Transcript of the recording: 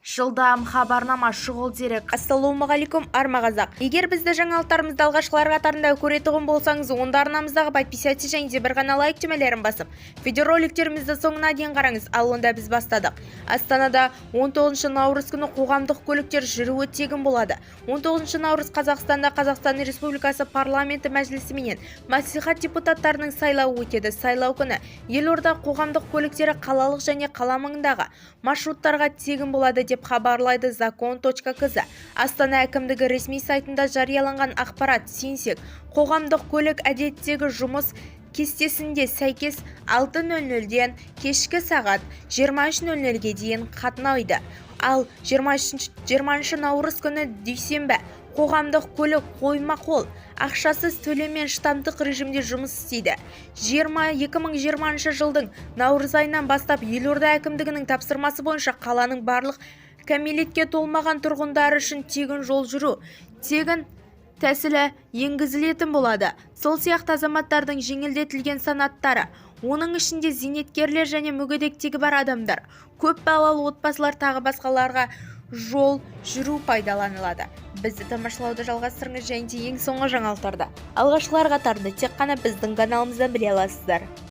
Жылдам хабарнама шұғыл дерек. Ассалаумағалейкум армағазақ. Егер бізді жаңалықтарымызды алғашқылар қатарында көретұғын болсаңыз, онда арнамыздағы подписаться және де бір ғана лайк түймелерін басып, видеороликтерімізді соңына дейін қараңыз. Ал онда біз бастадық. Астанада 19 наурыз күні қоғамдық көліктер жүруі тегін болады. 19 наурыз Қазақстанда Қазақстан Республикасы парламенті мәжілісі менен мәслихат депутаттарының сайлауы өтеді. Сайлау күні елорда қоғамдық көліктері қалалық және қала маңындағы маршруттарға тегін болады деп хабарлайды закон.кз. Астана әкімдігі ресми сайтында жарияланған ақпарат сенсек, қоғамдық көлік әдеттегі жұмыс кестесінде сәйкес 6:00-ден кешкі сағат 23:00-ге дейін қатынайды. Ал 20 наурыз күні дүйсенбі қоғамдық көлік қойма-қол ақшасыз төлеммен штамдық режимде жұмыс істейді. 2020 жылдың наурыз айынан бастап елорда әкімдігінің тапсырмасы бойынша қаланың барлық кәмелетке толмаған тұрғындары үшін тегін жол жүру тегін тәсілі енгізілетін болады. Сол сияқты азаматтардың жеңілдетілген санаттары, оның ішінде зейнеткерлер және мүгедектігі бар адамдар, көп балалы отбасылар тағы басқаларға жол жүру пайдаланылады. Бізді тамашалауды жалғастырыңыз және ең соңғы жаңалықтарды алғашқылар қатарында тек қана біздің каналымыздан біле аласыздар.